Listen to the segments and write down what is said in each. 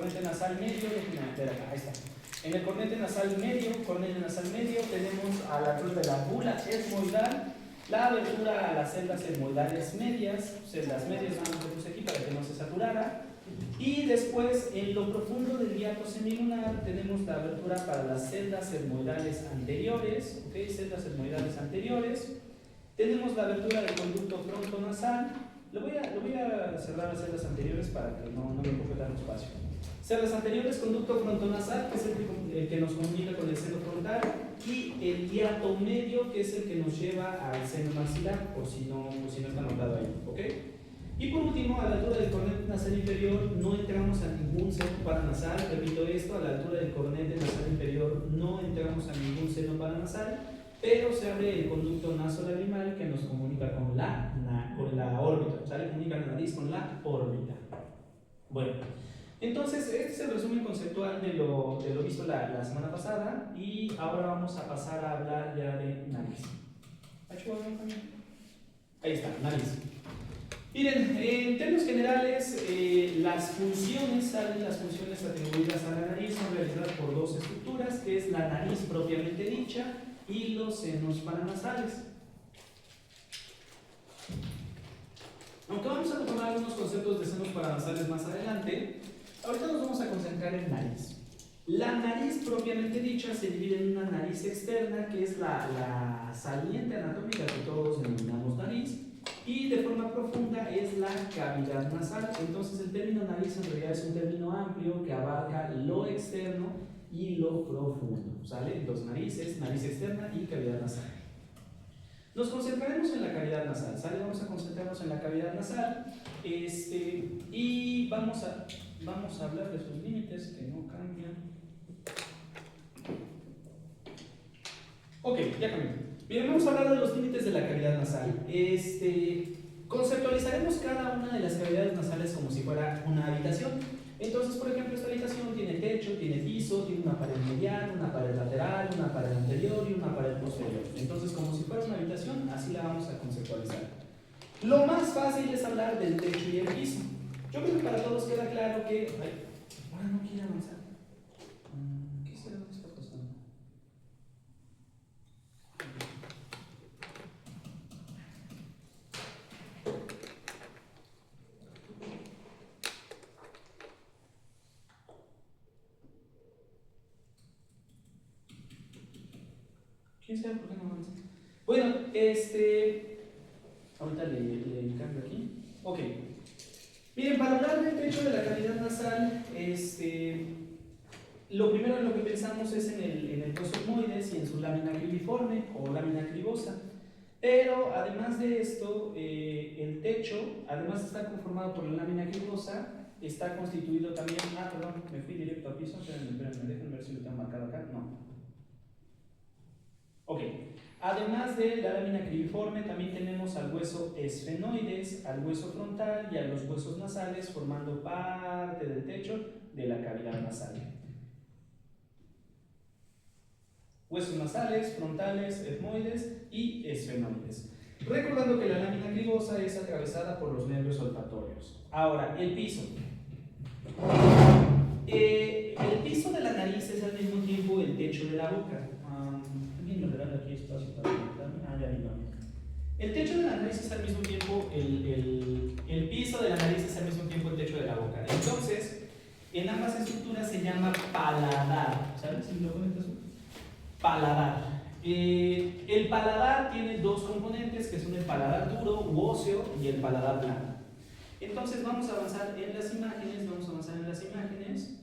cornete nasal medio, déjenme ver acá, ahí está. En el cornete nasal medio tenemos a la altura de la bula esmoidal, la abertura a las celdas esmoidales medias, celdas medias vamos a poner aquí para que no se saturara. Y después, en lo profundo del hiato semilunar, tenemos la abertura para las celdas esmoidales anteriores, ¿ok? Celdas esmoidales anteriores. Tenemos la abertura del conducto frontonasal. Lo voy a cerrar las celdas anteriores para que no me ocupe tanto espacio. Celdas anteriores, conducto frontonasal, que es el que nos comunica con el seno frontal, y el hiato medio, que es el que nos lleva al seno maxilar, por si no está anotado ahí, ¿ok? Y por último, a la altura del cornete nasal inferior no entramos a ningún seno paranasal. Repito esto, a la altura del cornete nasal inferior no entramos a ningún seno paranasal, pero se abre el conducto nasolagrimal que nos comunica con la órbita, ¿sale? Comunica la nariz con la órbita. Bueno, entonces este es el resumen conceptual de lo visto la semana pasada, y ahora vamos a pasar a hablar ya de nariz. Ahí está, nariz. Miren, en términos generales, las funciones atribuidas a la nariz son realizadas por dos estructuras, que es la nariz propiamente dicha y los senos paranasales. Aunque vamos a tomar algunos conceptos de senos paranasales más adelante, ahorita nos vamos a concentrar en nariz. La nariz propiamente dicha se divide en una nariz externa, que es la saliente anatómica que todos denominamos nariz, y de forma profunda es la cavidad nasal. Entonces el término nariz en realidad es un término amplio que abarca lo externo y lo profundo, ¿sale? Entonces nariz externa y cavidad nasal. Nos concentraremos en la cavidad nasal, ¿sale? Vamos a concentrarnos en la cavidad nasal, y vamos a hablar de sus límites que no cambian. Ok, ya cambió. Bien, vamos a hablar de los límites de la cavidad nasal. Conceptualizaremos cada una de las cavidades nasales como si fuera una habitación. Entonces, por ejemplo, esta habitación tiene techo, tiene piso, tiene una pared mediana, una pared lateral, una pared anterior y una pared posterior. Entonces, como si fuera una habitación, así la vamos a conceptualizar. Lo más fácil es hablar del techo y el piso. Yo creo que para todos queda claro que... Ay, ahora no quiere avanzar. ¿Qué será lo que está pasando? ¿Quién sabe por qué no avanza? Bueno, ahorita le cambio aquí. Ok. Miren, para hablar del techo de la cavidad nasal, lo primero en lo que pensamos es en el prosogmoides y en su lámina cribiforme o lámina cribosa. Pero además de esto, el techo, además de estar conformado por la lámina cribosa, está constituido también. Perdón, me fui directo a piso. Espérenme, déjenme ver si lo tengo marcado acá. No. Ok, además de la lámina cribiforme, también tenemos al hueso esfenoides, al hueso frontal y a los huesos nasales, formando parte del techo de la cavidad nasal. Huesos nasales, frontales, etmoides y esfenoides. Recordando que la lámina cribosa es atravesada por los nervios olfatorios. Ahora, el piso. El piso de la nariz es al mismo tiempo el techo de la boca. Aquí espacio para el techo de la nariz es al mismo tiempo el piso de la nariz es al mismo tiempo el techo de la boca. Entonces, en ambas estructuras se llama paladar. ¿Sabes si lo conectas? Paladar. El paladar tiene dos componentes, que son el paladar duro u óseo y el paladar blando. Entonces vamos a avanzar en las imágenes.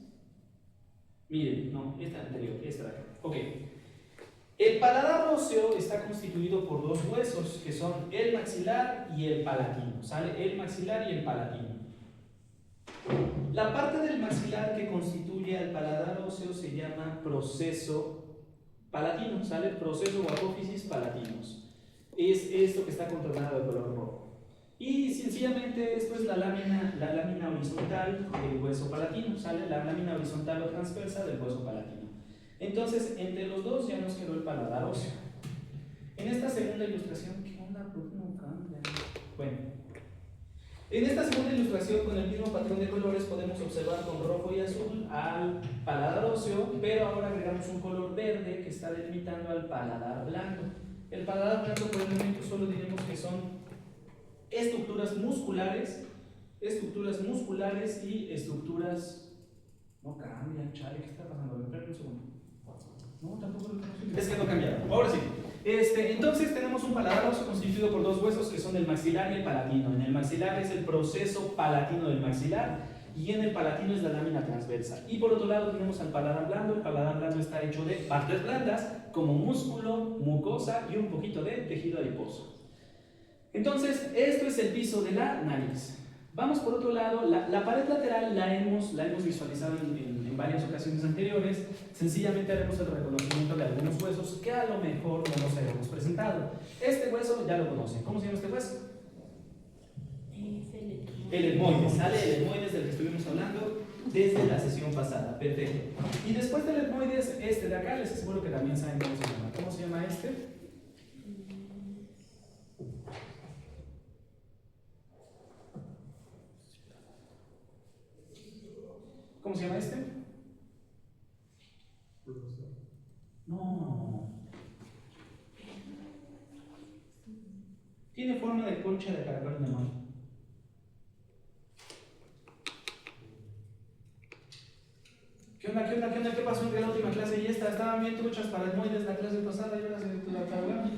Miren, no, esta anterior, esta de acá. Ok. El paladar óseo está constituido por dos huesos, que son el maxilar y el palatino, ¿sale? El maxilar y el palatino. La parte del maxilar que constituye al paladar óseo se llama proceso palatino, ¿sale? Proceso o apófisis palatinos. Es esto que está contornado de color rojo. Y sencillamente esto es la lámina horizontal del hueso palatino, ¿sale? La lámina horizontal o transversa del hueso palatino. Entonces, entre los dos ya nos quedó el paladar óseo. En esta segunda ilustración, ¿qué onda? ¿Por qué no cambia? Bueno, En esta segunda ilustración, con el mismo patrón de colores, podemos observar con rojo y azul al paladar óseo, pero ahora agregamos un color verde que está delimitando al paladar blando. El paladar blando, por el momento, solo diremos que son estructuras musculares y estructuras... No cambian, chale, ¿qué está pasando? Espérame un segundo. No, tampoco lo conozco. Es que no cambiaron. Ahora sí. Entonces tenemos un paladar óseo constituido por dos huesos que son el maxilar y el palatino. En el maxilar es el proceso palatino del maxilar y en el palatino es la lámina transversa. Y por otro lado tenemos al paladar blando. El paladar blando está hecho de partes blandas como músculo, mucosa y un poquito de tejido adiposo. Entonces, esto es el piso de la nariz. Vamos por otro lado, la pared lateral la hemos visualizado en varias ocasiones anteriores. Sencillamente haremos el reconocimiento de algunos huesos que a lo mejor no nos habíamos presentado. Este hueso ya lo conocen. ¿Cómo se llama este hueso? El etmoides. ¿Sale? El etmoides del que estuvimos hablando desde la sesión pasada. Perfecto. Y después del etmoides, este de acá, les aseguro que también saben cómo se llama. ¿Cómo se llama este? ¿Cómo se llama este? No. Tiene forma de concha de caracol en la mano. ¿Qué onda? ¿Qué pasó entre la última clase y esta? Estaban bien truchas para el etmoides la clase pasada y ahora se la tabla.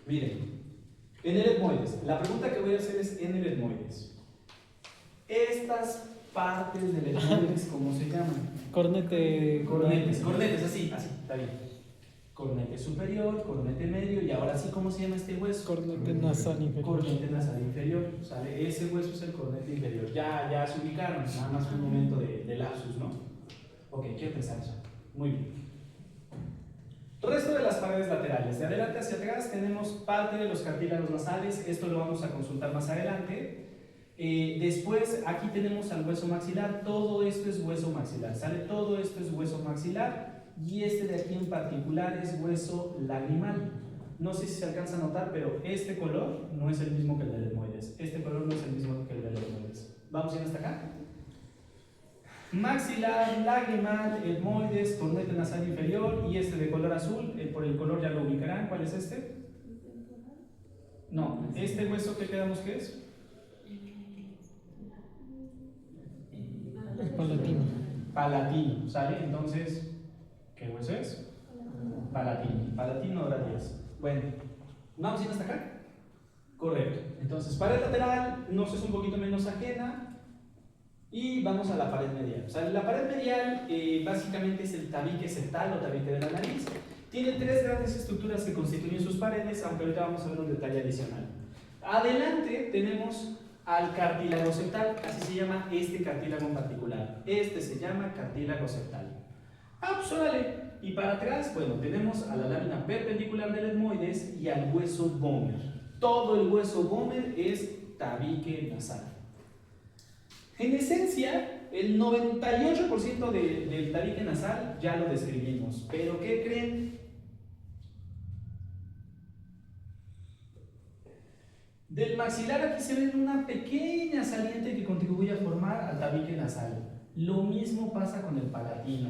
Miren, en el etmoides, la pregunta que voy a hacer es en el etmoides. Estas partes del etmoides, ¿cómo se llaman? Cornetes, así, está bien. Cornete superior, cornete medio, y ahora sí, ¿cómo se llama este hueso? Cornete nasal inferior. Cornete nasal inferior, ¿sale? Ese hueso es el cornete inferior. Ya se ubicaron, nada más fue un momento de lapsus, ¿no? Ok, quiero pensar eso. Muy bien. Resto de las paredes laterales. De adelante hacia atrás tenemos parte de los cartílagos nasales, esto lo vamos a consultar más adelante. Después aquí tenemos al hueso maxilar, todo esto es hueso maxilar, ¿sale? Todo esto es hueso maxilar y este de aquí en particular es hueso lagrimal. No sé si se alcanza a notar, pero este color no es el mismo que el del etmoides. Este color no es el mismo que el del etmoides. ¿Vamos bien hasta acá? Maxilar, lagrimal, etmoides, cornete nasal inferior y este de color azul, por el color ya lo ubicarán. ¿Cuál es este? No, este hueso que quedamos que es. Palatino. Palatino, ¿sale? Entonces, ¿qué hueso es? Palatino. Palatino ahora 10. Bueno, ¿vamos bien hasta acá? Correcto. Entonces, pared lateral nos es un poquito menos ajena y vamos a la pared medial. O sea, la pared medial básicamente es el tabique septal o tabique de la nariz. Tiene tres grandes estructuras que constituyen sus paredes, aunque ahorita vamos a ver un detalle adicional. Adelante tenemos al cartílago septal, así se llama este cartílago en particular. Este se llama cartílago septal. Pues órale. Y para atrás, bueno, tenemos a la lámina perpendicular del etmoides y al hueso Böhmer. Todo el hueso Böhmer es tabique nasal. En esencia, el 98% del tabique nasal ya lo describimos. ¿Pero qué creen? Del maxilar aquí se ve una pequeña saliente que contribuye a formar al tabique nasal. Lo mismo pasa con el palatino.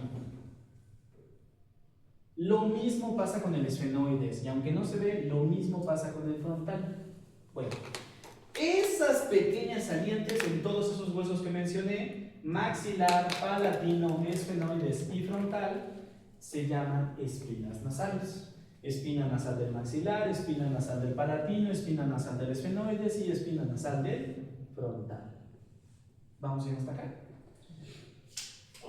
Lo mismo pasa con el esfenoides. Y aunque no se ve, lo mismo pasa con el frontal. Bueno, esas pequeñas salientes en todos esos huesos que mencioné, maxilar, palatino, esfenoides y frontal, se llaman espinas nasales. Espina nasal del maxilar, espina nasal del palatino, espina nasal del esfenoides y espina nasal del frontal. ¿Vamos bien hasta acá?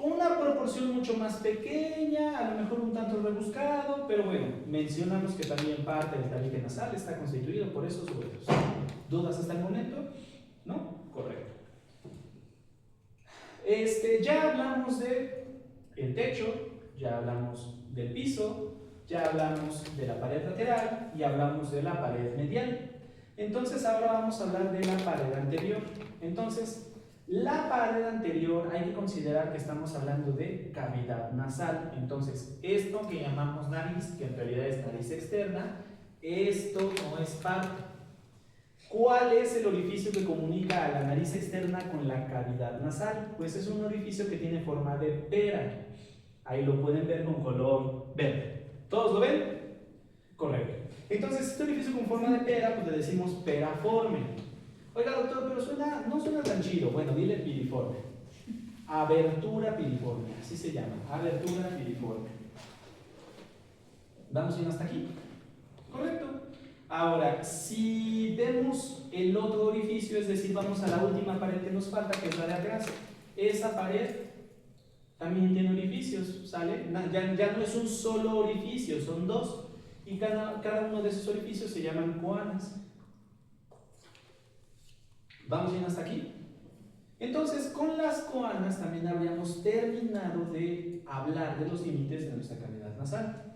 Una proporción mucho más pequeña, a lo mejor un tanto rebuscado, pero bueno, mencionamos que también parte del tabique nasal está constituido por esos huesos. ¿Dudas hasta el momento? ¿No? Correcto. Ya hablamos del techo, ya hablamos del piso, ya hablamos de la pared lateral y hablamos de la pared medial. Entonces ahora vamos a hablar de la pared anterior. Entonces, la pared anterior hay que considerar que estamos hablando de cavidad nasal. Entonces, esto que llamamos nariz, que en realidad es nariz externa, esto no es parte. ¿Cuál es el orificio que comunica a la nariz externa con la cavidad nasal? Pues es un orificio que tiene forma de pera. Ahí lo pueden ver con color verde. ¿Todos lo ven? Correcto. Entonces, este orificio con forma de pera, pues le decimos peraforme. Oiga, doctor, pero no suena tan chido. Bueno, dile piriforme. Abertura piriforme, así se llama. Abertura piriforme. ¿Vamos bien hasta aquí? Correcto. Ahora, si vemos el otro orificio, es decir, vamos a la última pared que nos falta, que es la de atrás. Esa pared también tiene orificios, ¿sale? Ya no es un solo orificio, son dos. Y cada uno de esos orificios se llaman coanas. ¿Vamos bien hasta aquí? Entonces, con las coanas también habríamos terminado de hablar de los límites de nuestra cavidad nasal.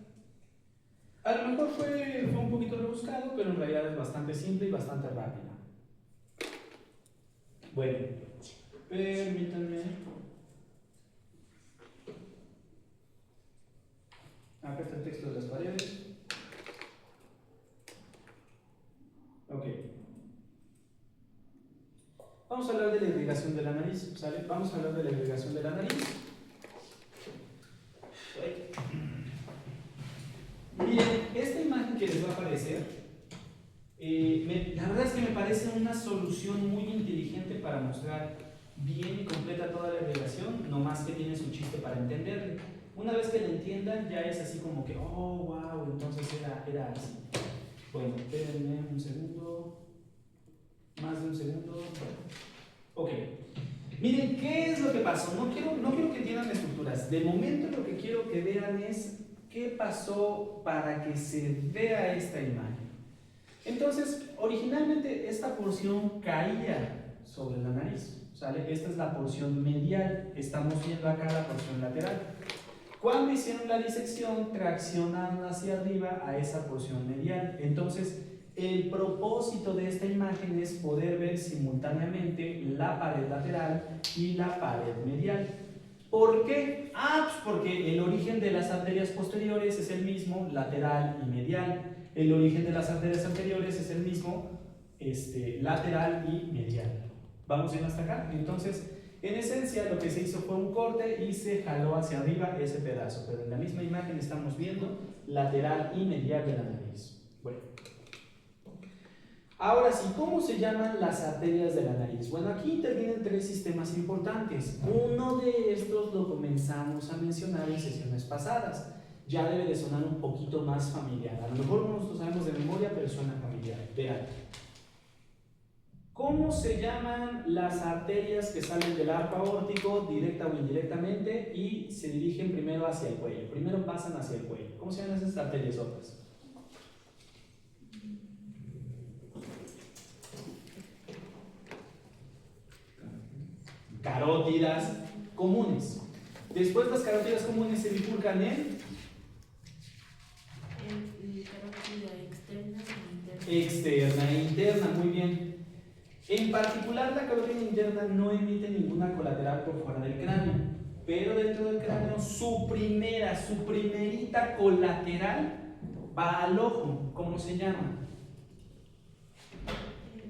A lo mejor fue un poquito rebuscado, pero en realidad es bastante simple y bastante rápida. Bueno, permítanme. Acá está el texto de las paredes. Ok. Vamos a hablar de la irrigación de la nariz, ¿sale? Vamos a hablar de la irrigación de la nariz. Miren, esta imagen que les va a aparecer, la verdad es que me parece una solución muy inteligente para mostrar bien y completa toda la irrigación, no más que tiene su chiste para entenderle. Una vez que la entiendan, ya es así como que, oh, wow, entonces era así. Bueno, espérenme un segundo, más de un segundo. Ok, miren, ¿qué es lo que pasó? No quiero que entiendan estructuras. De momento lo que quiero que vean es qué pasó para que se vea esta imagen. Entonces, originalmente esta porción caía sobre la nariz, ¿sale? Esta es la porción medial, estamos viendo acá la porción lateral. Cuando hicieron la disección, traccionaron hacia arriba a esa porción medial. Entonces, el propósito de esta imagen es poder ver simultáneamente la pared lateral y la pared medial. ¿Por qué? Pues porque el origen de las arterias posteriores es el mismo, lateral y medial. El origen de las arterias anteriores es el mismo, lateral y medial. ¿Vamos bien hasta acá? Entonces, en esencia, lo que se hizo fue un corte y se jaló hacia arriba ese pedazo. Pero en la misma imagen estamos viendo lateral y medial de la nariz. Bueno. Ahora sí, ¿cómo se llaman las arterias de la nariz? Bueno, aquí intervienen tres sistemas importantes. Uno de estos lo comenzamos a mencionar en sesiones pasadas. Ya debe de sonar un poquito más familiar. A lo mejor no lo sabemos de memoria, pero suena familiar. Vean. ¿Cómo se llaman las arterias que salen del arco aórtico, directa o indirectamente, y se dirigen primero hacia el cuello? Primero pasan hacia el cuello. ¿Cómo se llaman esas arterias otras? Carótidas comunes. Después las carótidas comunes se bifurcan en carótida externa e interna. Externa e interna, muy bien. En particular, la carótida interna no emite ninguna colateral por fuera del cráneo, pero dentro del cráneo su primerita colateral va al ojo. ¿Cómo se llama?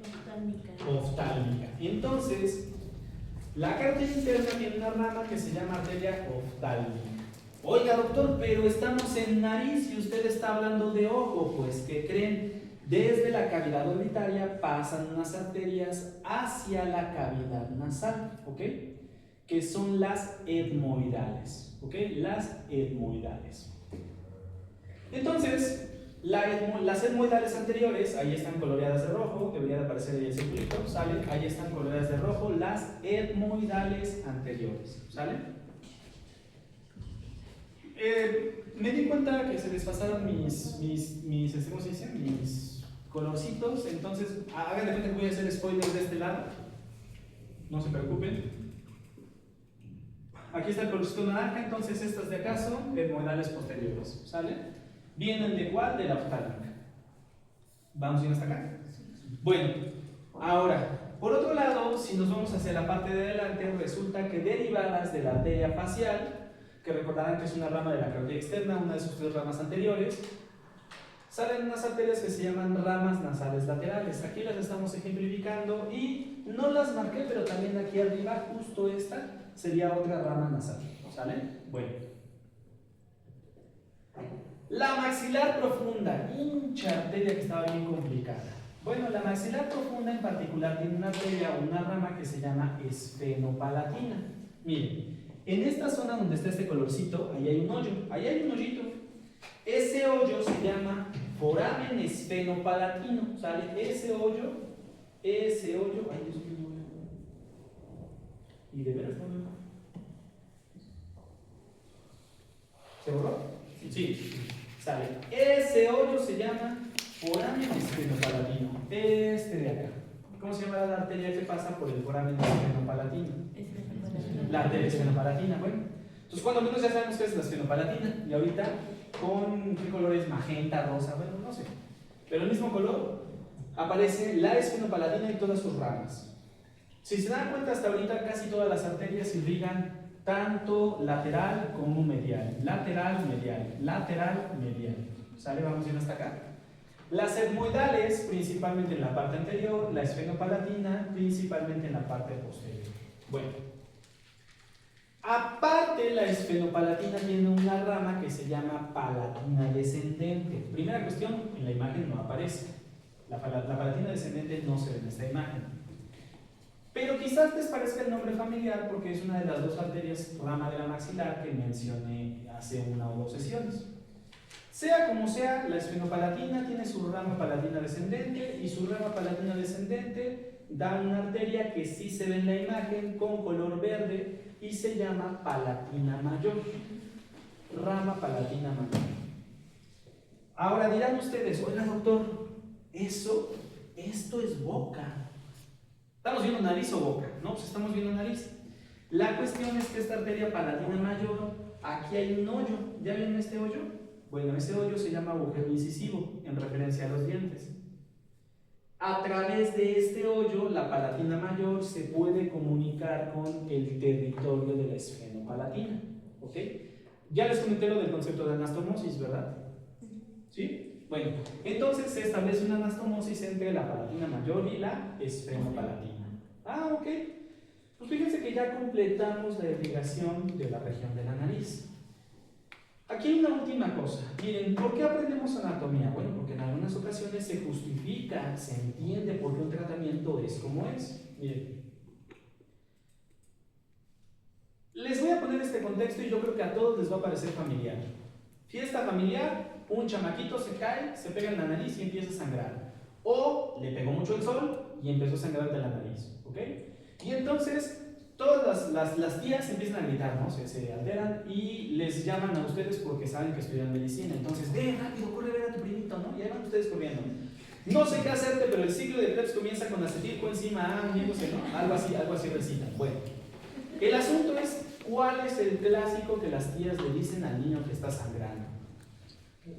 Oftálmica. Oftálmica. Entonces, la carótida interna tiene una rama que se llama arteria oftálmica. Oiga, doctor, pero estamos en nariz y usted está hablando de ojo. Pues, ¿qué creen? Desde la cavidad orbitaria pasan unas arterias hacia la cavidad nasal, ¿ok? Que son las etmoidales, ¿ok? Las etmoidales. Entonces, las etmoidales anteriores, ahí están coloreadas de rojo, debería de aparecer ahí el circulito, ¿sale? Ahí están coloreadas de rojo las etmoidales anteriores, ¿sale? Me di cuenta que se desfasaron ¿cómo se dice? Mis colorcitos, entonces hagan de cuenta que voy a hacer spoilers de este lado, no se preocupen. Aquí está el colorcito naranja, entonces estas de acá son etmoidales posteriores, ¿sale? ¿Vienen de cuál? De la oftálmica. ¿Vamos bien hasta acá? Bueno, ahora, por otro lado, si nos vamos hacia la parte de adelante, resulta que derivadas de la arteria facial, que recordarán que es una rama de la carótida externa, una de sus tres ramas anteriores, salen unas arterias que se llaman ramas nasales laterales. Aquí las estamos ejemplificando y no las marqué, pero también aquí arriba, justo esta, sería otra rama nasal. ¿Sale? Bueno. La maxilar profunda, hincha arteria que estaba bien complicada. Bueno, la maxilar profunda en particular tiene una arteria o una rama que se llama esfenopalatina. Miren, en esta zona donde está este colorcito, ahí hay un hoyo, ahí hay un hoyito. Ese hoyo se llama foramen esfenopalatino, ¿sale? Ese hoyo, ay Dios mío, y de veras no veo. ¿Se borró? Sí, sale. Ese hoyo se llama foramen esfenopalatino, este de acá. ¿Cómo se llama la arteria que pasa por el foramen esfenopalatino? La arteria esfenopalatina, bueno. Entonces, cuando menos ya sabemos qué es la esfenopalatina. Y ahorita, ¿con qué color es? Magenta, rosa, bueno, no sé. Pero el mismo color aparece la esfenopalatina y todas sus ramas. Si se dan cuenta, hasta ahorita casi todas las arterias irrigan tanto lateral como medial. Lateral, medial. Lateral, medial. ¿Sale? Vamos bien hasta acá. Las etmoidales, principalmente en la parte anterior. La esfenopalatina, principalmente en la parte posterior. Bueno. Aparte, la esfenopalatina tiene una rama que se llama palatina descendente. Primera cuestión, en la imagen no aparece. La palatina descendente no se ve en esta imagen. Pero quizás les parezca el nombre familiar porque es una de las dos arterias rama de la maxilar que mencioné hace una o dos sesiones. Sea como sea, la esfenopalatina tiene su rama palatina descendente y su rama palatina descendente da una arteria que sí se ve en la imagen con color verde y se llama palatina mayor. Rama palatina mayor. Ahora dirán ustedes, oiga doctor, esto es boca. ¿Estamos viendo nariz o boca? No, pues estamos viendo nariz. La cuestión es que esta arteria palatina mayor, aquí hay un hoyo. ¿Ya vieron este hoyo? Bueno, ese hoyo se llama agujero incisivo, en referencia a los dientes. A través de este hoyo, la palatina mayor se puede comunicar con el territorio de la esfenopalatina. ¿Ok? Ya les comenté lo del concepto de anastomosis, ¿verdad? ¿Sí? Bueno, entonces se establece una anastomosis entre la palatina mayor y la esfenopalatina. Ah, ok. Pues fíjense que ya completamos la irrigación de la región de la nariz. Aquí hay una última cosa. Miren, ¿por qué aprendemos anatomía? Bueno, porque en algunas ocasiones se justifica, se entiende por qué un tratamiento es como es. Miren. Les voy a poner este contexto y yo creo que a todos les va a parecer familiar. Fiesta familiar, un chamaquito se cae, se pega en la nariz y empieza a sangrar. O le pegó mucho el sol y empezó a sangrar de la nariz. ¿Ok? Y entonces todas las tías empiezan a gritar, ¿no? Se alteran y les llaman a ustedes porque saben que estudian medicina. Entonces, ve rápido, corre a ver a tu primito, ¿no? Y ahí van ustedes corriendo. No sé qué hacerte, pero el ciclo de Krebs comienza con acetilcoenzima A, ¿no? Algo así recitan. Bueno, el asunto es, ¿cuál es el clásico que las tías le dicen al niño que está sangrando?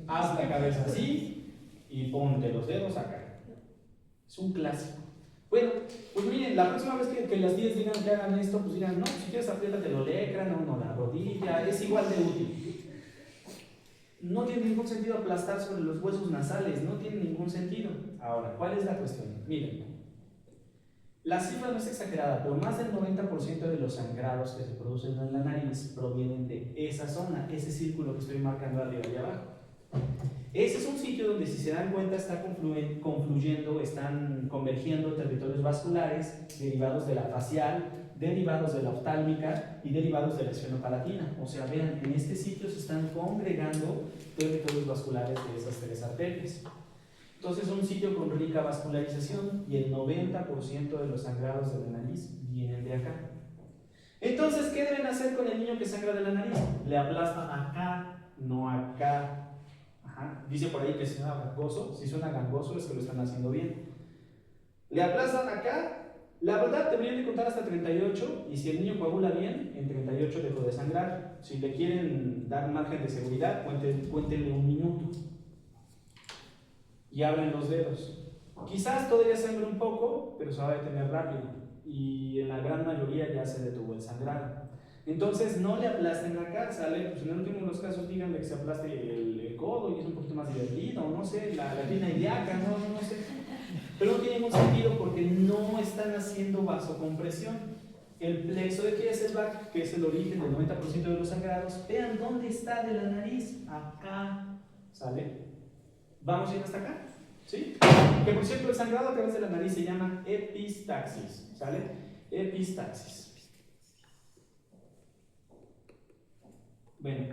Haz la cabeza así y ponte los dedos acá. Es un clásico. Bueno, pues miren, la próxima vez que las tías digan que hagan esto, pues digan, no, si quieres apriétate lo lecran o no, la rodilla, es igual de útil. No tiene ningún sentido aplastar sobre los huesos nasales, no tiene ningún sentido. Ahora, ¿cuál es la cuestión? Miren, la cifra no es exagerada, pero más del 90% de los sangrados que se producen en la nariz provienen de esa zona, ese círculo que estoy marcando arriba y abajo. Ese es un sitio donde, si se dan cuenta, está confluyendo, están convergiendo territorios vasculares derivados de la facial, derivados de la oftálmica y derivados de la esfenopalatina. O sea, vean, en este sitio se están congregando territorios vasculares de esas tres arterias. Entonces es un sitio con rica vascularización y el 90% de los sangrados de la nariz vienen de acá. Entonces, ¿qué deben hacer con el niño que sangra de la nariz? Le aplastan acá, no acá. Ajá. Dice por ahí que suena gangoso. Si suena gangoso es que lo están haciendo bien. Le aplastan acá. La verdad deberían de contar hasta 38 y si el niño coagula bien, en 38 dejó de sangrar. Si le quieren dar margen de seguridad, cuéntenle un minuto. Y abren los dedos. Quizás todavía sangre un poco, pero se va a detener rápido. Y en la gran mayoría ya se detuvo el sangrado. Entonces no le aplasten la cara, ¿sale? Pues en el último de los casos díganle que se aplaste el codo y es un poquito más divertido, no sé, la espina ilíaca, no sé. Pero no tiene ningún sentido porque no están haciendo vasocompresión. El plexo de Kieselbach, que es el origen del 90% de los sangrados, vean dónde está de la nariz, acá, ¿sale? ¿Vamos bien hasta acá? ¿Sí? Que por cierto el sangrado a través de la nariz se llama epistaxis, ¿sale? Epistaxis. Bueno,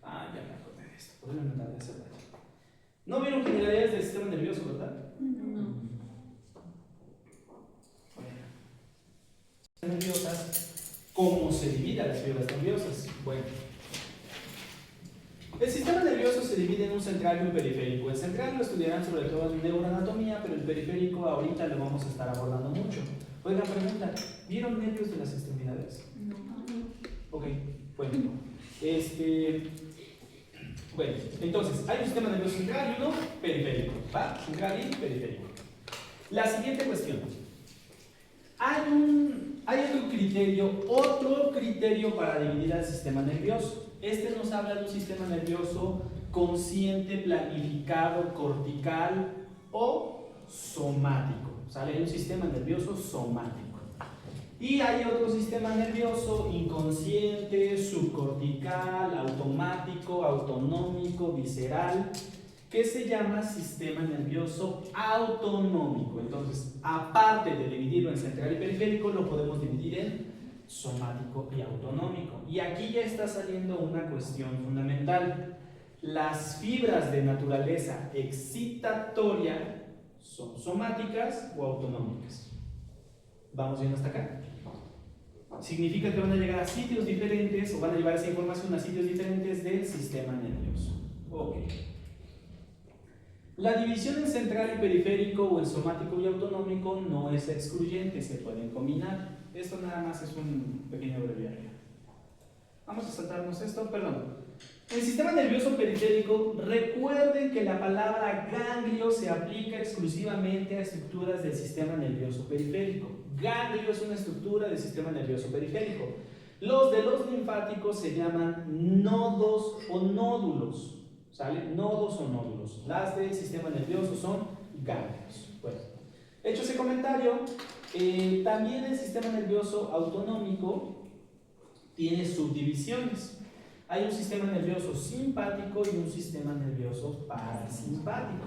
ya me acordé de esto, por eso me tardé hace rato. No vieron generalidades del sistema nervioso, ¿verdad? No. Nerviosas, ¿cómo se dividen las fibras nerviosas? Bueno, el sistema nervioso se divide en un central y un periférico. El central lo estudiarán sobre todo en neuroanatomía, pero el periférico ahorita lo vamos a estar abordando mucho. Oigan, pregunta, ¿vieron nervios de las extremidades? No. Ok, bueno, bueno, entonces, hay un sistema nervioso central y uno periférico, ¿va? Central y periférico. La siguiente cuestión. Hay otro criterio para dividir al sistema nervioso. Este nos habla de un sistema nervioso consciente, planificado, cortical o somático. ¿Sale? Un sistema nervioso somático. Y hay otro sistema nervioso inconsciente, subcortical, automático, autonómico, visceral, que se llama sistema nervioso autonómico. Entonces, aparte de dividirlo en central y periférico, lo podemos dividir en somático y autonómico. Y aquí ya está saliendo una cuestión fundamental. Las fibras de naturaleza excitatoria son somáticas o autonómicas. ¿Vamos bien hasta acá? Significa que van a llegar a sitios diferentes o van a llevar esa información a sitios diferentes del sistema nervioso. Ok. La división en central y periférico o en somático y autonómico no es excluyente, se pueden combinar. Esto nada más es un pequeño breviario. Vamos a saltarnos esto, perdón. El sistema nervioso periférico, recuerden que la palabra ganglio se aplica exclusivamente a estructuras del sistema nervioso periférico. Ganglio es una estructura del sistema nervioso periférico. Los de los linfáticos se llaman nodos o nódulos. ¿Sale? Nodos o nódulos. Las del sistema nervioso son ganglios. Bueno, hecho ese comentario, también el sistema nervioso autonómico tiene subdivisiones. Hay un sistema nervioso simpático y un sistema nervioso parasimpático.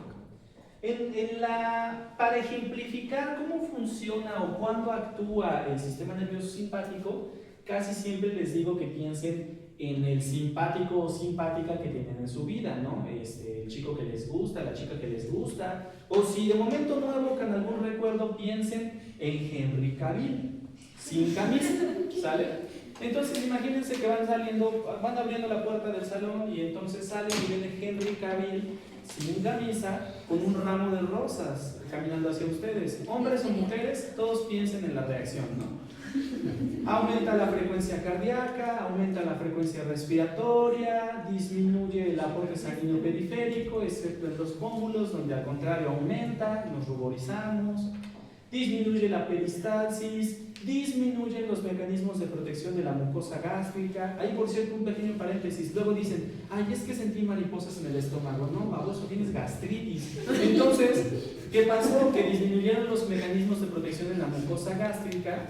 Para ejemplificar cómo funciona o cuándo actúa el sistema nervioso simpático, casi siempre les digo que piensen en el simpático o simpática que tienen en su vida, ¿no? El chico que les gusta, la chica que les gusta, o si de momento no evocan algún recuerdo, piensen en Henry Cavill, sin camisa, ¿sale? Entonces imagínense que van abriendo la puerta del salón y entonces sale y viene Henry Cavill sin camisa, con un ramo de rosas caminando hacia ustedes. Hombres o mujeres, todos piensen en la reacción, ¿no? Aumenta la frecuencia cardíaca, aumenta la frecuencia respiratoria, disminuye el aporte sanguíneo periférico, excepto en los pómulos, donde al contrario aumenta, nos ruborizamos, disminuye la peristalsis, disminuyen los mecanismos de protección de la mucosa gástrica. Ahí, por cierto, un pequeño paréntesis. Luego dicen, ay, es que sentí mariposas en el estómago. No, baboso, tienes gastritis. Entonces, ¿qué pasó? Que disminuyeron los mecanismos de protección en la mucosa gástrica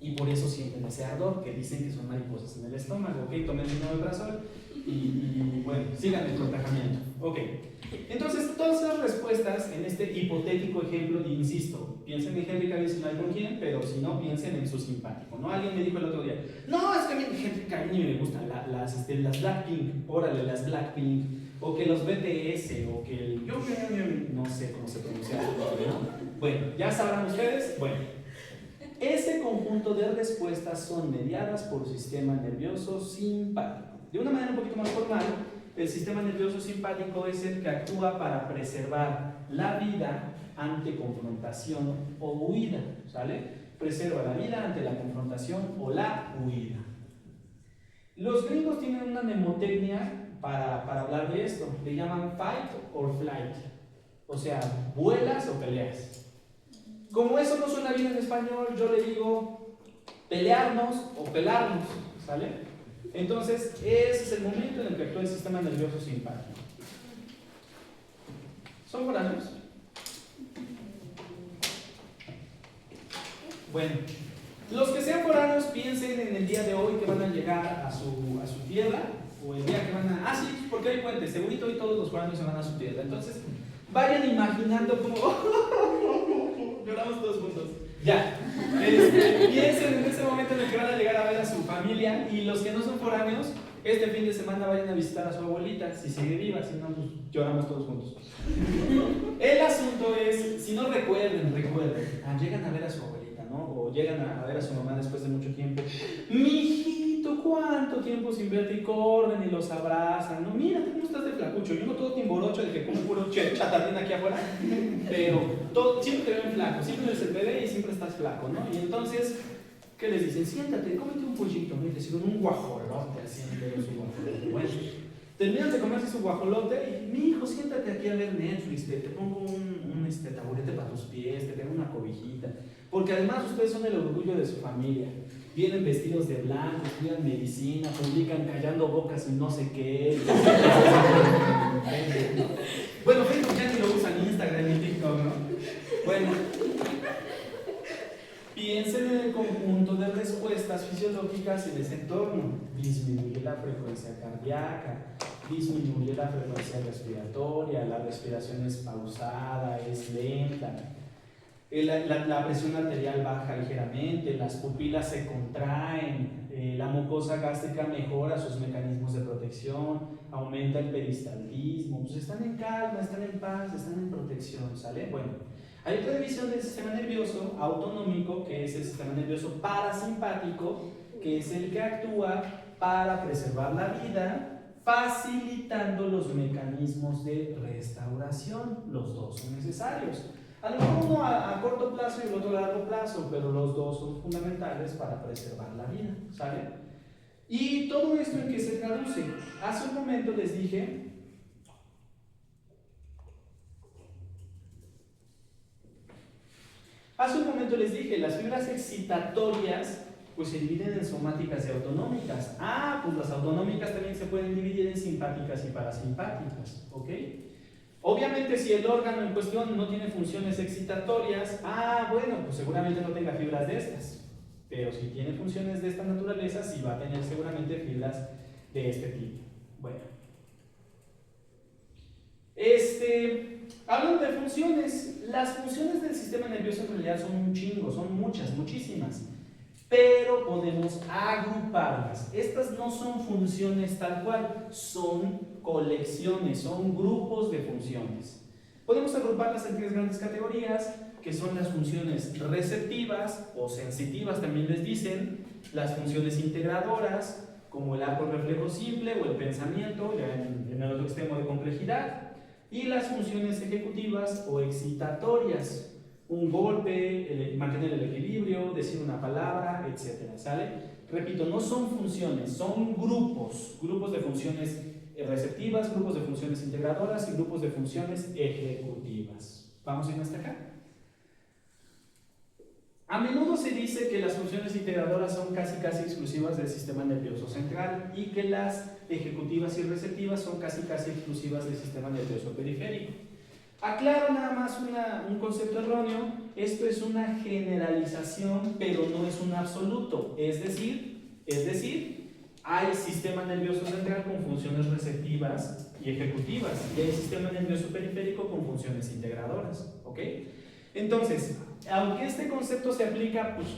y por eso sienten ese ardor, que dicen que son mariposas en el estómago. Ok, tomen un omeprazol y bueno, sigan el protajamiento. Ok, entonces todas las respuestas en este hipotético ejemplo, y insisto, piensen en Henry Cavill si no hay con quién, pero si no, piensen en su simpático, ¿no? Alguien me dijo el otro día, no, es que a mí Henry Cavill me gustan las Blackpink, órale, las Blackpink, o que los BTS, o que el no sé cómo se pronuncia, ¿no? Bueno, ya sabrán ustedes, bueno. Ese conjunto de respuestas son mediadas por sistema nervioso simpático. De una manera un poquito más formal, el sistema nervioso simpático es el que actúa para preservar la vida ante confrontación o huida, ¿sale? Preserva la vida ante la confrontación o la huida. Los gringos tienen una mnemotecnia para hablar de esto, le llaman fight or flight, o sea, vuelas o peleas. Como eso no suena bien en español, yo le digo pelearnos o pelarnos, ¿sale? Entonces, ese es el momento en el que actúa el sistema nervioso simpático. ¿Son foráneos? Bueno, los que sean foráneos piensen en el día de hoy que van a llegar a su tierra, o el día que van a... Ah, sí, porque hay puentes, segurito hoy todos los foráneos se van a su tierra. Entonces, vayan imaginando como... lloramos todos juntos. Ya. Piensen en ese momento en el que van a llegar a ver a su familia, y los que no son foráneos, este fin de semana vayan a visitar a su abuelita, si sigue viva, si no, pues lloramos todos juntos. El asunto es, si no recuerden, llegan a ver a su abuelita, ¿no? O llegan a ver a su mamá después de mucho tiempo. Mijito, ¿cuánto tiempo sin verte? Y corren y los abrazan, ¿no? Mira, ¿cómo estás de flacucho? Yo no todo timborocho de que como puro chatarrín aquí afuera, pero siempre te ven flaco, siempre eres el bebé y siempre estás flaco, ¿no? Y entonces, ¿qué les dicen? Siéntate, cómete un pollito, ¿no? Y te sirven un guajolote, así en medio de su guajolote. Bueno, terminan de comerse su guajolote y, mi hijo, siéntate aquí a ver Netflix, te pongo un taburete para tus pies, te tengo una cobijita. Porque además ustedes son el orgullo de su familia. Vienen vestidos de blanco, estudian medicina, publican callando bocas y no sé qué. Bueno, Facebook ya ni lo usan, Instagram y TikTok, ¿no? Bueno, piensen en el conjunto de respuestas fisiológicas en ese entorno. Disminuye la frecuencia cardíaca, disminuye la frecuencia respiratoria, la respiración es pausada, es lenta. La presión arterial baja ligeramente, las pupilas se contraen, la mucosa gástrica mejora sus mecanismos de protección, aumenta el peristaltismo, pues están en calma, están en paz, están en protección, ¿sale? Bueno, hay otra división del sistema nervioso autonómico, que es el sistema nervioso parasimpático, que es el que actúa para preservar la vida, facilitando los mecanismos de restauración. Los dos son necesarios. A lo mejor uno a corto plazo y el otro a largo plazo, pero los dos son fundamentales para preservar la vida, ¿sale? Y todo esto en qué se traduce. Hace un momento les dije las fibras excitatorias pues se dividen en somáticas y autonómicas. Ah, pues las autonómicas también se pueden dividir en simpáticas y parasimpáticas, ¿ok? Obviamente si el órgano en cuestión no tiene funciones excitatorias, bueno, pues seguramente no tenga fibras de estas. Pero si tiene funciones de esta naturaleza, sí va a tener seguramente fibras de este tipo. Bueno. Hablando de funciones, las funciones del sistema nervioso en realidad son un chingo, son muchas, muchísimas. Pero podemos agruparlas. Estas no son funciones tal cual, son colecciones, son grupos de funciones. Podemos agruparlas en tres grandes categorías, que son las funciones receptivas o sensitivas, también les dicen, las funciones integradoras, como el arco reflejo simple o el pensamiento, ya en el otro extremo de complejidad, y las funciones ejecutivas o excitatorias, un golpe, mantener el equilibrio, decir una palabra, etc. ¿Sale? Repito, no son funciones, son grupos de funciones receptivas, grupos de funciones integradoras y grupos de funciones ejecutivas. ¿Vamos bien hasta acá? A menudo se dice que las funciones integradoras son casi exclusivas del sistema nervioso central y que las ejecutivas y receptivas son casi exclusivas del sistema nervioso periférico. Aclaro nada más un concepto erróneo. Esto es una generalización, pero no es un absoluto. Es decir, hay sistema nervioso central con funciones receptivas y ejecutivas, y hay sistema nervioso periférico con funciones integradoras, ¿ok? Entonces, aunque este concepto se aplica pues,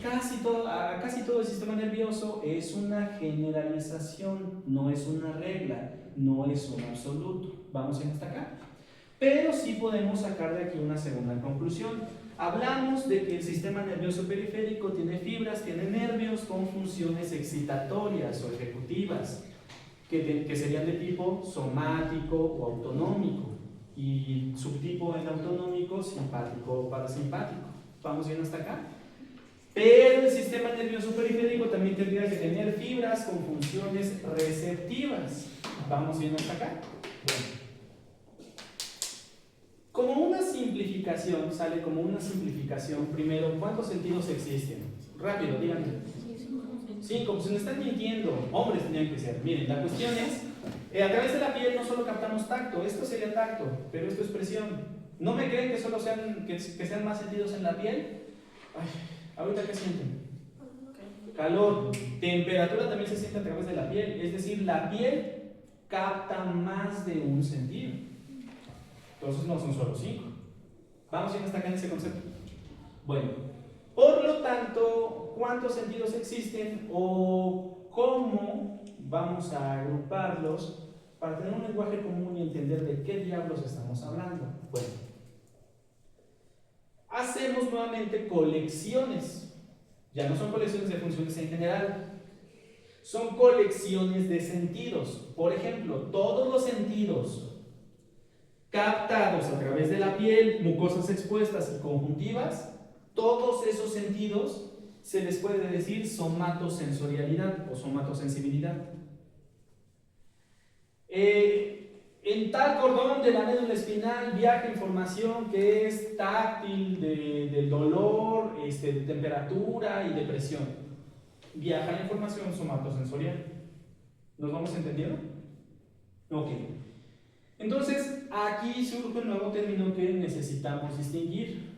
a casi todo el sistema nervioso, es una generalización, no es una regla, no es un absoluto. ¿Vamos bien hasta acá? Pero sí podemos sacar de aquí una segunda conclusión. Hablamos de que el sistema nervioso periférico tiene fibras, tiene nervios con funciones excitatorias o ejecutivas, que serían de tipo somático o autonómico, y subtipo en autonómico, simpático o parasimpático. ¿Vamos bien hasta acá? Pero el sistema nervioso periférico también tendría que tener fibras con funciones receptivas. ¿Vamos bien hasta acá? Bueno. Como una simplificación, primero, ¿cuántos sentidos existen? Rápido, díganme. 5, pues me están mintiendo. Hombres tenían que ser. Miren, la cuestión es, a través de la piel no solo captamos tacto, esto sería tacto, pero esto es presión. ¿No me creen que solo sean, que sean más sentidos en la piel? Ay, ¿ahorita qué sienten? Calor. Temperatura también se siente a través de la piel, es decir, la piel capta más de un sentido. Entonces no son solo 5. Vamos bien hasta acá en ese concepto. Bueno, por lo tanto, ¿cuántos sentidos existen o cómo vamos a agruparlos para tener un lenguaje común y entender de qué diablos estamos hablando? Bueno, hacemos nuevamente colecciones. Ya no son colecciones de funciones en general, son colecciones de sentidos. Por ejemplo, todos los sentidos captados a través de la piel, mucosas expuestas y conjuntivas, todos esos sentidos se les puede decir somatosensorialidad o somatosensibilidad. En tal cordón de la médula espinal viaja información que es táctil, del dolor, de temperatura y de presión. Viaja la información somatosensorial. ¿Nos vamos entendiendo? Ok. Entonces, aquí surge un nuevo término que necesitamos distinguir.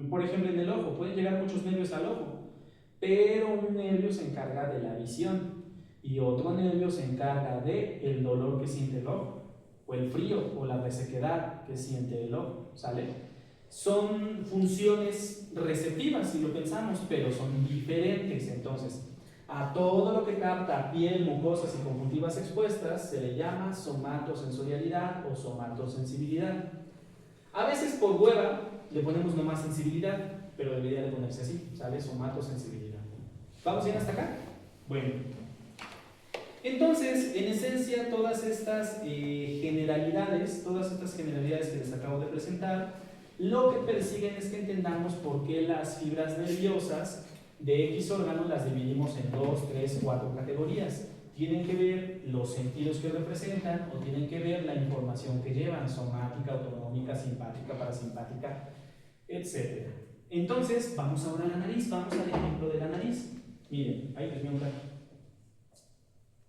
Por ejemplo, en el ojo, pueden llegar muchos nervios al ojo, pero un nervio se encarga de la visión y otro nervio se encarga del dolor que siente el ojo, o el frío, o la resequedad que siente el ojo, ¿sale? Son funciones receptivas, si lo pensamos, pero son diferentes. Entonces, a todo lo que capta piel, mucosas y conjuntivas expuestas se le llama somatosensorialidad o somatosensibilidad. A veces por hueva le ponemos nomás sensibilidad, pero debería de ponerse así, ¿sale? Somatosensibilidad. ¿Vamos bien hasta acá? Bueno. Entonces, en esencia, todas estas generalidades que les acabo de presentar, lo que persiguen es que entendamos por qué las fibras nerviosas de X órgano las dividimos en 2, 3, 4 categorías. Tienen que ver los sentidos que representan o tienen que ver la información que llevan, somática, autonómica, simpática, parasimpática, etc. Entonces, vamos ahora a la nariz, vamos al ejemplo de la nariz. Miren, ahí les voy a un rato.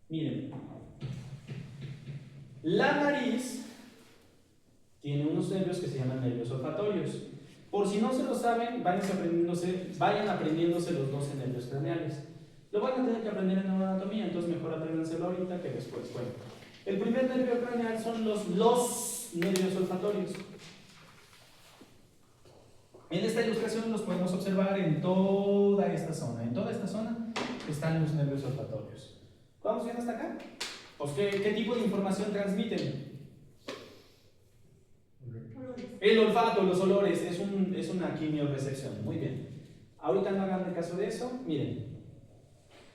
Miren, la nariz tiene unos nervios que se llaman nervios olfatorios. Por si no se lo saben, vayan aprendiéndose los 12 nervios craneales. Lo van a tener que aprender en anatomía, entonces mejor apréndanselo ahorita que después. Bueno, el primer nervio craneal son los nervios olfatorios. En esta ilustración los podemos observar en toda esta zona. En toda esta zona están los nervios olfatorios. ¿Vamos bien hasta acá? Pues, ¿qué tipo de información transmiten? El olfato, los olores, es una quimiorecepción. Muy bien. Ahorita no hagan caso de eso. Miren.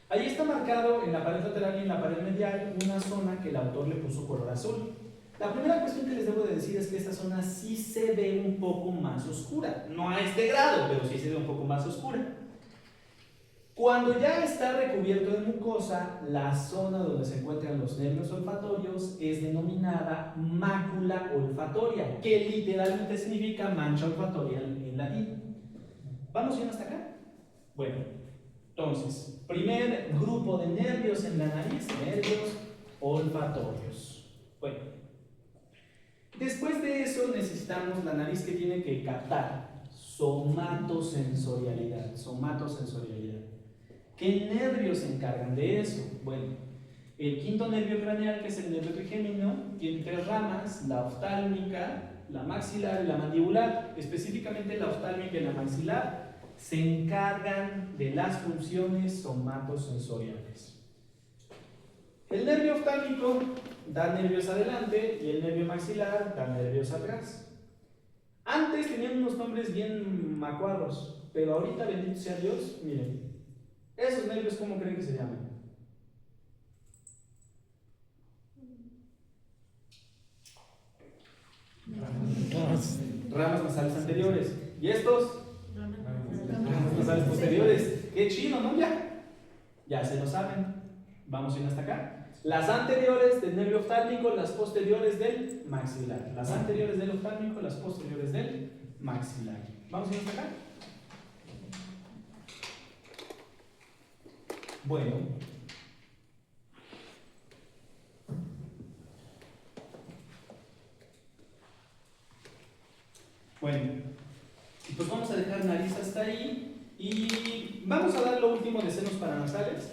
Ahí está marcado en la pared lateral y en la pared medial una zona que el autor le puso color azul. La primera cuestión que les debo de decir es que esta zona sí se ve un poco más oscura. No a este grado, pero sí se ve un poco más oscura. Cuando ya está recubierto de mucosa, la zona donde se encuentran los nervios olfatorios es denominada mácula olfatoria, que literalmente significa mancha olfatoria en latín. ¿Vamos bien hasta acá? Bueno, entonces, primer grupo de nervios en la nariz, nervios olfatorios. Bueno, después de eso necesitamos la nariz que tiene que captar somatosensorialidad. ¿Qué nervios se encargan de eso? Bueno, el quinto nervio craneal, que es el nervio trigémino, tiene 3 ramas: la oftálmica, la maxilar y la mandibular. Específicamente la oftálmica y la maxilar se encargan de las funciones somatosensoriales. El nervio oftálmico da nervios adelante y el nervio maxilar da nervios atrás. Antes tenían unos nombres bien macuarros, pero ahorita, bendito sea Dios, miren, esos nervios, ¿cómo creen que se llaman? Ramas nasales anteriores. ¿Y estos? Ramas nasales posteriores. ¡Qué chido!, ¿no? Ya se lo saben. Vamos bien hasta acá. Las anteriores del nervio oftálmico, las posteriores del maxilar. Las anteriores del oftálmico, las posteriores del maxilar. ¿Vamos bien hasta acá? Bueno. Bueno, pues vamos a dejar nariz hasta ahí y vamos a dar lo último de senos paranasales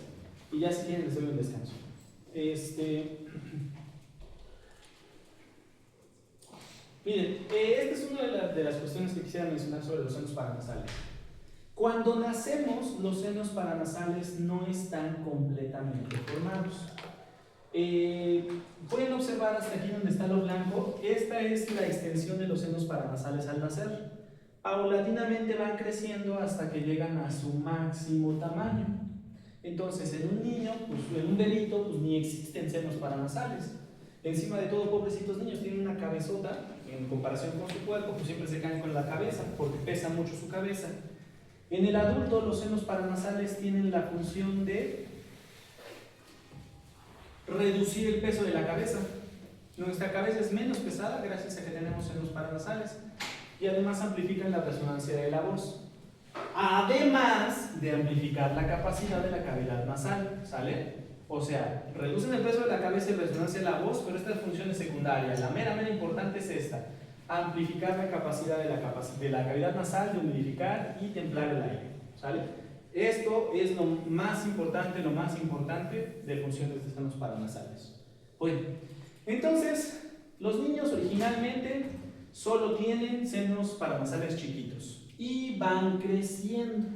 y ya si quieren les doy un descanso. Miren, esta es una de las cuestiones que quisiera mencionar sobre los senos paranasales. Cuando nacemos, los senos paranasales no están completamente formados. Pueden observar hasta aquí donde está lo blanco. Esta es la extensión de los senos paranasales al nacer. Paulatinamente van creciendo hasta que llegan a su máximo tamaño. Entonces, en un niño, pues, en un bebito, pues ni existen senos paranasales. Encima de todo, pobrecitos niños, tienen una cabezota, en comparación con su cuerpo, pues siempre se caen con la cabeza, porque pesa mucho su cabeza. En el adulto, los senos paranasales tienen la función de reducir el peso de la cabeza. Nuestra cabeza es menos pesada gracias a que tenemos senos paranasales y además amplifican la resonancia de la voz. Además de amplificar la capacidad de la cavidad nasal, ¿sale? O sea, reducen el peso de la cabeza y resonancia de la voz, pero esta función es secundaria. La mera importante es esta: amplificar la capacidad de la cavidad nasal, de humidificar y templar el aire, ¿sale? Esto es lo más importante de funciones de senos paranasales. Bueno, entonces, los niños originalmente solo tienen senos paranasales chiquitos y van creciendo.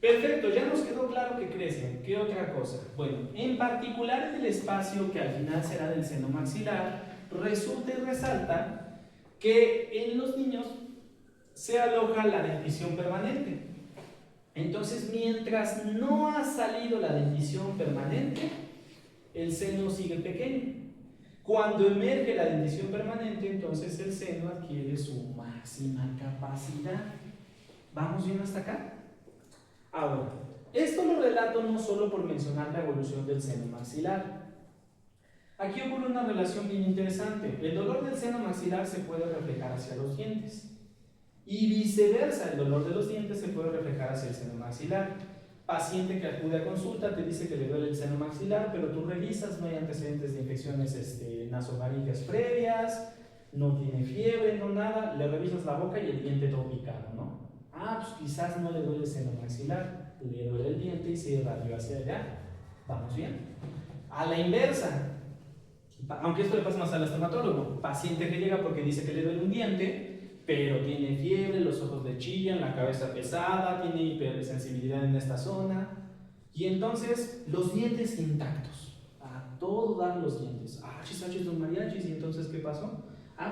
Perfecto, ya nos quedó claro que crecen. ¿Qué otra cosa? Bueno, en particular en el espacio que al final será del seno maxilar, resulta y resalta que en los niños se aloja la dentición permanente. Entonces, mientras no ha salido la dentición permanente, el seno sigue pequeño. Cuando emerge la dentición permanente, entonces el seno adquiere su máxima capacidad. ¿Vamos bien hasta acá? Ahora, esto lo relato no solo por mencionar la evolución del seno maxilar. Aquí ocurre una relación bien interesante. El dolor del seno maxilar se puede reflejar hacia los dientes. Y viceversa, el dolor de los dientes se puede reflejar hacia el seno maxilar. Paciente que acude a consulta te dice que le duele el seno maxilar, pero tú revisas, no hay antecedentes de infecciones nasofaringeas previas, no tiene fiebre, no nada, le revisas la boca y el diente todo picado, ¿no? Ah, pues quizás no le duele el seno maxilar, le duele el diente y se irradió hacia allá. ¿Vamos bien? A la inversa, aunque esto le pasa más al estomatólogo, paciente que llega porque dice que le duele un diente, pero tiene fiebre, los ojos le chillan, la cabeza pesada, tiene hipersensibilidad en esta zona, y entonces los dientes intactos, a todo dar los dientes, chis, don mariachis, y entonces ¿qué pasó?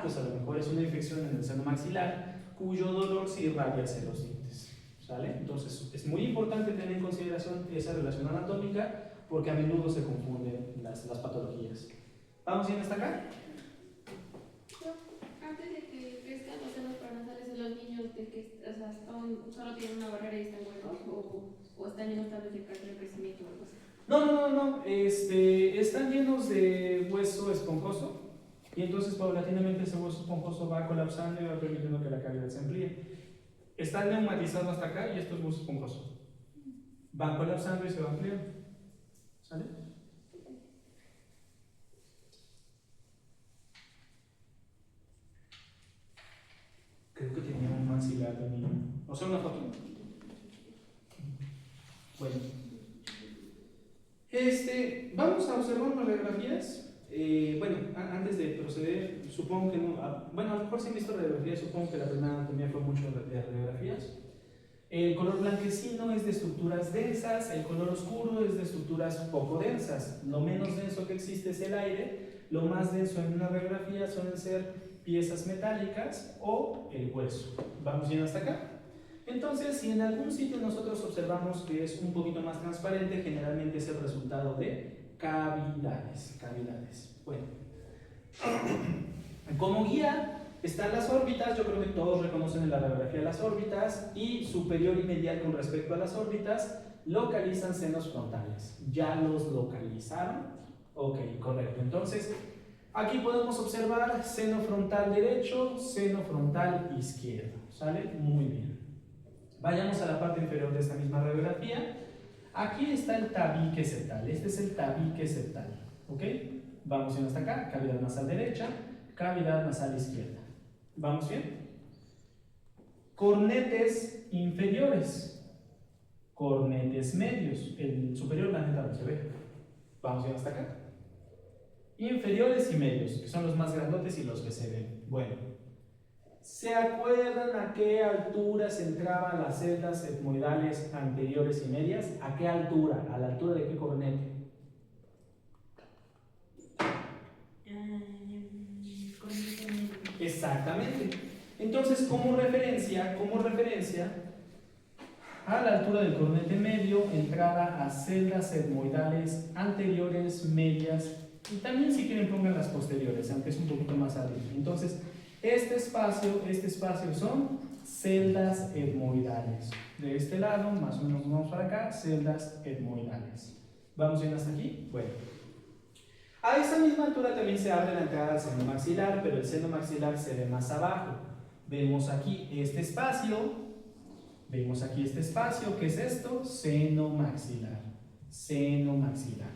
Pues a lo mejor es una infección en el seno maxilar, cuyo dolor se irradia hacia los dientes, ¿sale? Entonces es muy importante tener en consideración esa relación anatómica, porque a menudo se confunden las patologías. ¿Vamos bien hasta acá? Antes de que crezcan los senos paranasales de los niños, solo tienen una barrera y están huecos, o están llenos tal vez de cárcel de crecimiento o algo así. No. Están llenos de hueso esponjoso y entonces paulatinamente ese hueso esponjoso va colapsando y va permitiendo que la cavidad se amplíe. Están neumatizados hasta acá y esto es hueso esponjoso. Va colapsando y se va ampliando. ¿Sale? Creo que tenía un maxilar también. O sea, una foto. Bueno. Vamos a observar unas radiografías. Antes de proceder, supongo que no. A lo mejor si han visto radiografías, supongo que la primera anatomía fue mucho de radiografías. El color blanquecino es de estructuras densas, el color oscuro es de estructuras poco densas. Lo menos denso que existe es el aire, lo más denso en una radiografía suelen ser piezas metálicas o el hueso. ¿Vamos bien hasta acá? Entonces, si en algún sitio nosotros observamos que es un poquito más transparente, generalmente es el resultado de cavidades. Bueno, como guía están las órbitas. Yo creo que todos reconocen en la radiografía las órbitas, y superior y medial con respecto a las órbitas localizan senos frontales. ¿Ya los localizaron? Ok, correcto. Entonces, aquí podemos observar seno frontal derecho, seno frontal izquierdo. ¿Sale? Muy bien. Vayamos a la parte inferior de esta misma radiografía. Aquí está el tabique septal, este es el tabique septal, ¿ok? Vamos bien hasta acá, cavidad nasal derecha, cavidad nasal izquierda. ¿Vamos bien? Cornetes inferiores, cornetes medios, el superior la neta no se ve. Vamos bien hasta acá. Inferiores y medios, que son los más grandotes y los que se ven. Bueno, ¿se acuerdan a qué altura se entraban las celdas etmoidales anteriores y medias? ¿A qué altura? ¿A la altura de qué cornete? Cornete medio. Exactamente. Entonces, como referencia, a la altura del cornete medio entraba a celdas etmoidales anteriores, medias, y también si quieren pongan las posteriores, aunque es un poquito más arriba. Entonces, este espacio son celdas etmoidales. De este lado, más o menos vamos para acá, celdas etmoidales. ¿Vamos bien hasta aquí? Bueno. A esa misma altura también se abre la entrada al seno maxilar, pero el seno maxilar se ve más abajo. Vemos aquí este espacio, ¿qué es esto? Seno maxilar. Seno maxilar.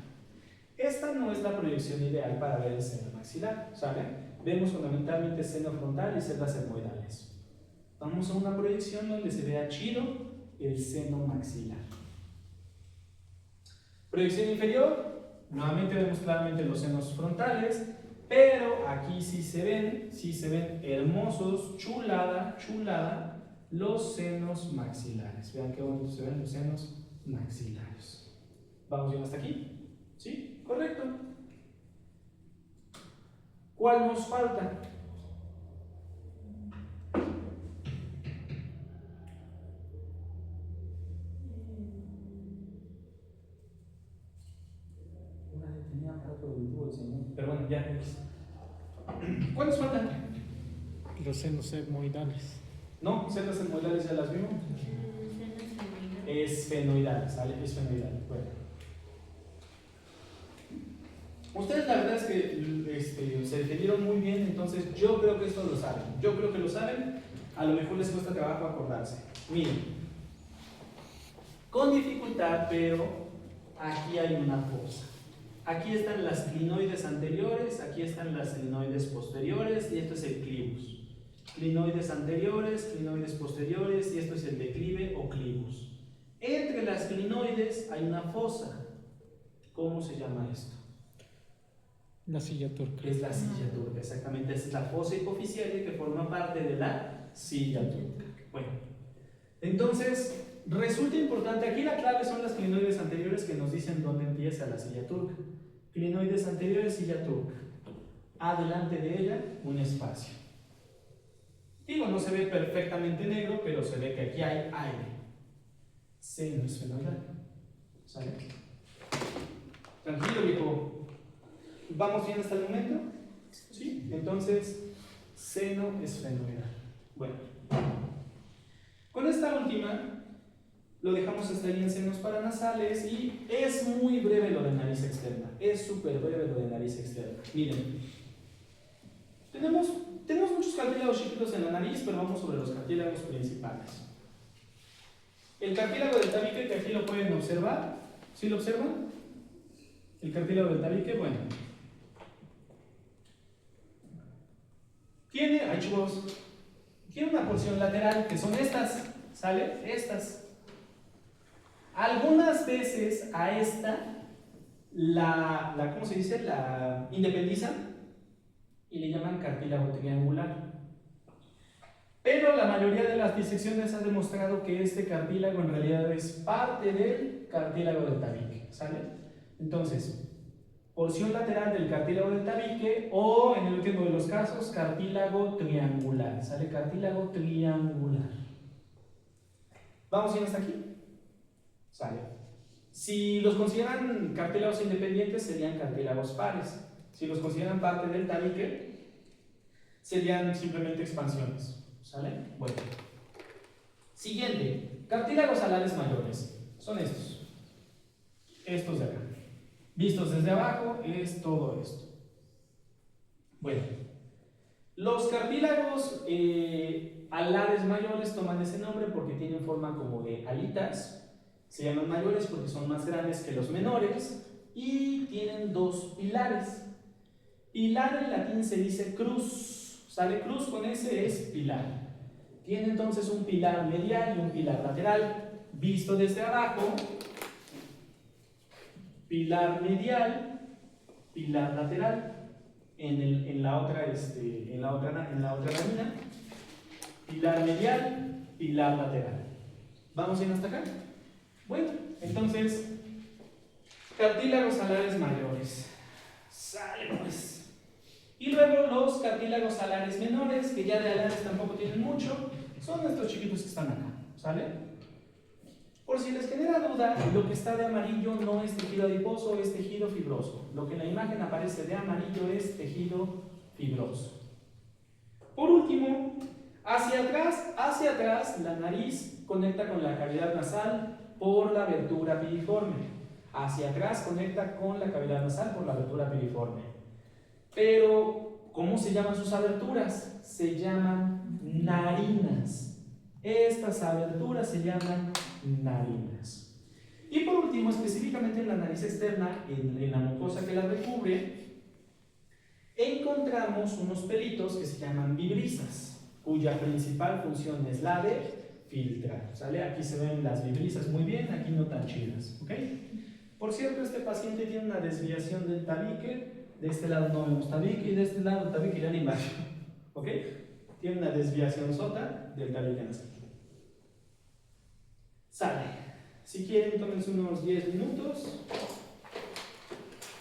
Esta no es la proyección ideal para ver el seno maxilar, ¿sale? Vemos fundamentalmente seno frontal y celdas etmoidales. Vamos a una proyección donde se vea chido el seno maxilar. Proyección inferior, nuevamente vemos claramente los senos frontales, pero aquí sí se ven hermosos, chulada, los senos maxilares. Vean qué bonito se ven los senos maxilares. ¿Vamos bien hasta aquí? ¿Sí? Correcto. ¿Cuál nos falta? Una detenida para productivo del señor. Pero bueno, ya. ¿Cuál nos falta? Los senos etmoidales. No, celdas etmoidales ya las vimos. Esfenoidales, ¿sale? Esfenoidales. Bueno. Ustedes la verdad es que se defendieron muy bien, entonces yo creo que esto lo saben. Yo creo que lo saben, a lo mejor les cuesta trabajo acordarse. Miren, con dificultad, pero aquí hay una fosa. Aquí están las clinoides anteriores, aquí están las clinoides posteriores, y esto es el clivus. Clinoides anteriores, clinoides posteriores, y esto es el declive o clivus. Entre las clinoides hay una fosa. ¿Cómo se llama esto? La silla turca. Es la silla turca, exactamente. Esa es la fosa hipoficiaria que forma parte de la silla turca. Bueno, entonces resulta importante, aquí la clave son las clinoides anteriores que nos dicen dónde empieza la silla turca. Clinoides anteriores, silla turca. Adelante de ella, un espacio. Digo, no se ve perfectamente negro, pero se ve que aquí hay aire. Seno esfenoidal. ¿Sale? Tranquilo, viejo. ¿Vamos bien hasta el momento? ¿Sí? Entonces, seno esfenoidal. Bueno, con esta última lo dejamos hasta ahí en senos paranasales y es muy breve lo de nariz externa. Es súper breve lo de nariz externa. Miren, tenemos muchos cartílagos chiquitos en la nariz, pero vamos sobre los cartílagos principales. El cartílago del tabique, que aquí lo pueden observar. ¿Sí lo observan? El cartílago del tabique, bueno. Tiene una porción lateral que son estas, ¿sale? Estas. Algunas veces a esta ¿cómo se dice? La independizan y le llaman cartílago triangular. Pero la mayoría de las disecciones han demostrado que este cartílago en realidad es parte del cartílago del tabique, ¿sale? Entonces, porción lateral del cartílago del tabique o, en el último de los casos, cartílago triangular. ¿Sale? Cartílago triangular. ¿Vamos bien hasta aquí? Sale. Si los consideran cartílagos independientes, serían cartílagos pares. Si los consideran parte del tabique, serían simplemente expansiones. ¿Sale? Bueno. Siguiente. Cartílagos alares mayores. Son estos. Estos de acá. Vistos desde abajo es todo esto. Bueno, los cartílagos alares mayores toman ese nombre porque tienen forma como de alitas Se llaman mayores porque son más grandes que los menores y tienen dos pilares. Pilar en latín se dice cruz, sale cruz con S, es pilar. Tiene entonces un pilar medial y un pilar lateral. Visto desde abajo, pilar medial, pilar lateral. En la otra lámina, pilar medial, pilar lateral. ¿Vamos bien hasta acá? Bueno, entonces, cartílagos alares mayores. Sale pues. Y luego los cartílagos alares menores, que ya de alares tampoco tienen mucho, son estos chiquitos que están acá. ¿Sale? Por si les genera duda, lo que está de amarillo no es tejido adiposo, es tejido fibroso. Lo que en la imagen aparece de amarillo es tejido fibroso. Por último, hacia atrás, la nariz conecta con la cavidad nasal por la abertura piriforme. Hacia atrás conecta con la cavidad nasal por la abertura piriforme. Pero, ¿cómo se llaman sus aberturas? Se llaman narinas. Estas aberturas se llaman narinas. Y por último, específicamente en la nariz externa, en la mucosa que la recubre, encontramos unos pelitos que se llaman vibrisas, cuya principal función es la de filtrar. ¿Sale? Aquí se ven las vibrisas muy bien, aquí no tan chidas. ¿Ok? Por cierto, este paciente tiene una desviación del tabique. De este lado no vemos tabique y de este lado tabique ya ni más. ¿Ok? Tiene una desviación sota del tabique nasal. Sale. Si quieren, tómense unos 10 minutos.